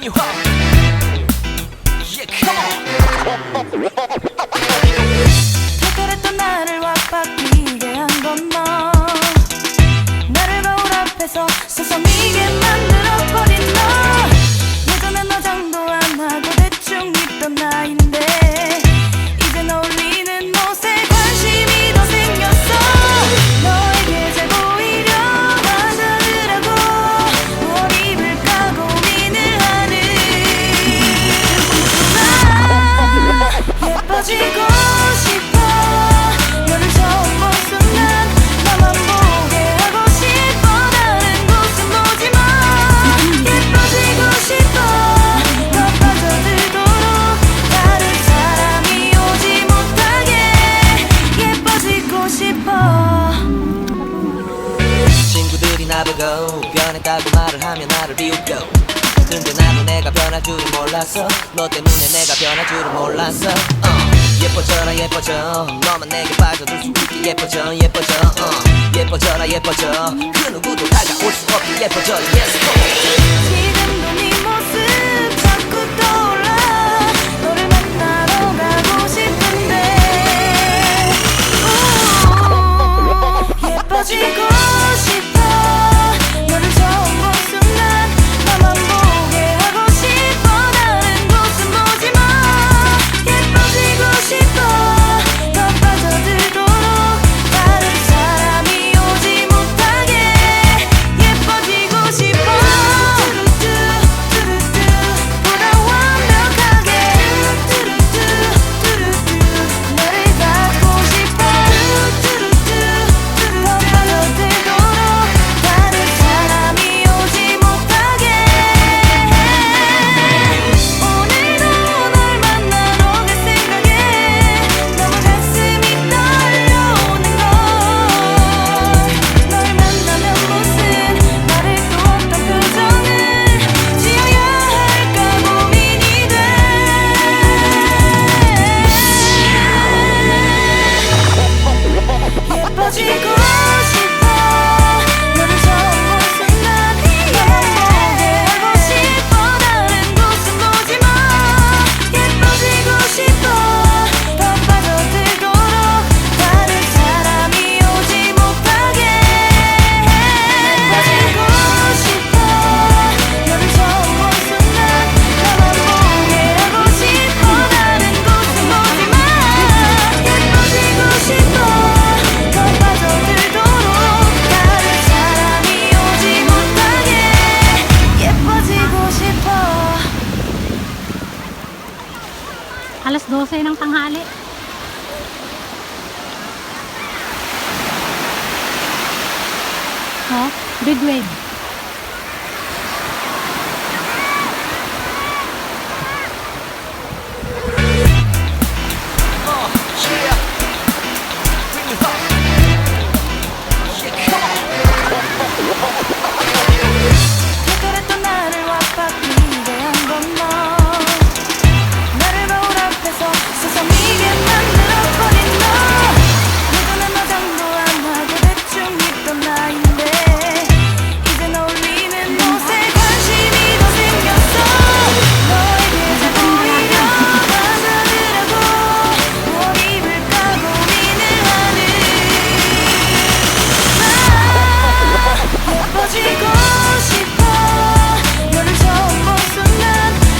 you up. Yeah, come on. 특별했던 나를 왁박이게 한 건 너. 나를 거울 앞에서 서성이게 만들어버린 너. 예전엔 화장도 안 하고 대충 입던 나인데 이젠 어울리는 옷에 관심이 더 생겼어. 너에게 잘 보이려 화장을 하고 뭘 입을까 고민을 하는 나. 예뻐지고 싶어. 너를 처음 본 순간 나만 보게 하고 싶어. 다른 곳은 보지 마. 예뻐지고 싶어. 더 빠져들도록 다른 사람이 오지 못하게 예뻐지고 싶어. 친구들이 나보고 변했다고 말을 하면 나를 비웃고 근데 나도 내가 변할 줄은 몰랐어. 너 때문에 내가 변할 줄은 몰랐어. 예뻐져라 예뻐져. 너만 내게 빠져들 수 있게 예뻐져 예뻐져. 예뻐져라 예뻐져. 그 누구도 다가올 수 없게 예뻐져. Yes, 지금도 네 모습 자꾸 떠올라. 너를 만나러 가고 싶은데 예뻐지고 싶어. 너를 처음 본 순간 나만 보게 하고 싶어. 다른 곳은 보지 마. 예뻐지고 싶어. 더 빠져들도록 다른 사람이 오지 못하게 예뻐지고 싶어. 보다 완벽하게 너를 갖고 싶어. 더 빠져들도록 다른 사람이 오지 못하게. 오늘도 널 만나러 갈 생각에 너무 가슴이 떨려오는 걸. 널 만나면 무슨 말을 또 어떤 표정을 지어야 할까 고민이 돼. 예뻐지고 싶어. 너를 처음 본 순간 나만 보게 하고 싶어. 다른 곳은 보지 마. 예뻐지고 싶어. 더 빠져들도록 다른 사람이 오지 못하게 예뻐지고 싶어. 너를 처음 본 순간 나만 보게 하고 싶어. 다른 곳은 보지 마. 예뻐지고 싶어. 더 빠져들도록 다른 사람이 오지 못하게 예뻐지고 싶어. Alas 12 ng tanghali. Oh, big wave. yeah. Bring you up. Yeah, come on. 특별했던 나를 왁박이게 한 건 너. 나를 거울 앞에서 서성이게 만들어버린 너. 예전엔 화장도 안 하고 대충 입던 나인데 이젠 어울리는 옷에 관심이 더 생겼어. 너에게 잘 보이려 화장을 하고 뭘 입을까 고민을 하는 나. 예뻐지고 싶어. 너를 처음 본 순간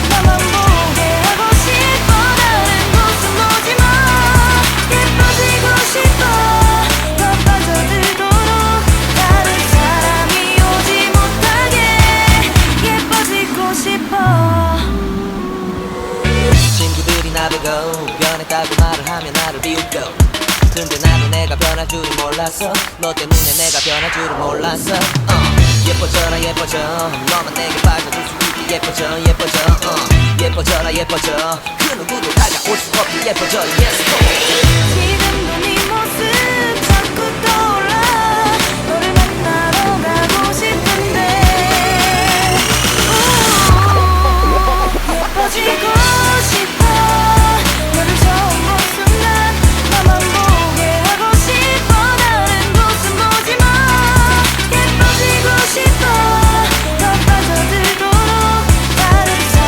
나만 보게 하고 싶어. 다른 곳은 보지 마. 예뻐지고 싶어. 더 빠져들도록 다른 사람이 오지 못하게 예뻐지고 싶어. 친구들이 나보고 변했다고 말을 하면 나를 비웃고 근데 나도 내가 변할 줄은 몰랐어. 너 때문에 내가 변할 줄은 몰랐어. 예뻐져라 예뻐져. 너만 내게 빠져들 수 있게 예뻐져 예뻐져. 예뻐져라 예뻐져. 그 누구도 다가올 수 없게 예뻐져. Yes, 지금도 네 모습 자꾸 떠올라. 너를 만나러 가고 싶은데 예뻐지고 싶어. 너를 처음 본 순간 나만 보게 하고 싶어. 다른 곳은 보지 마. 예뻐지고 싶어. 더 빠져들도록 다른 사람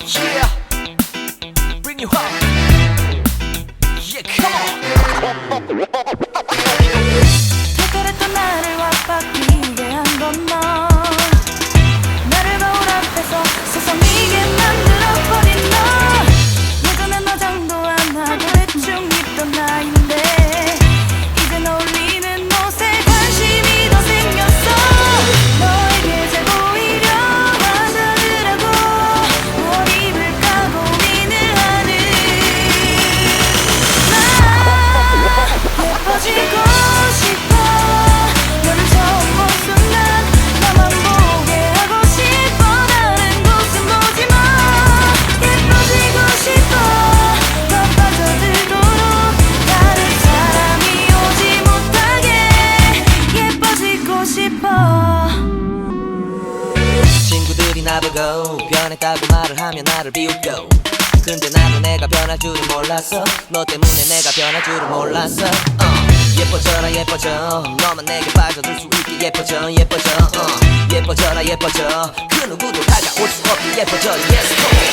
Yeah, bring you home. Yeah, come on. 특별했던 나를 와바뀌게 한 건 너. 나를 거울 앞에서 세상이게 만들어버린 너. 예전엔 화장도 안 하고 대충 입던 나인데 이젠 어울리는 옷에 관심이 더 생겼어. 너에게 잘 보이려 하자더라고 뭘 입을까 고민을 하는 나. 예뻐지고 싶어. 너를 처음 본 순간 나만 보게 하고 싶어. 다른 곳은 보지 마. 예뻐지고 싶어. 더 빠져들도록 다른 사람이 오지 못하게 예뻐지고 싶어. 친구들이 나보고 변했다고 말을 하면 나를 비웃고 근데 나도 내가 변할 줄은 몰랐어. 너 때문에 내가 변할 줄은 몰랐어. 예뻐져라 예뻐져. 너만 내게 빠져들 수 있게 예뻐져 예뻐져. 예뻐져라 예뻐져. 그 누구도 다가올 수 없게 예뻐져. Yes, come on.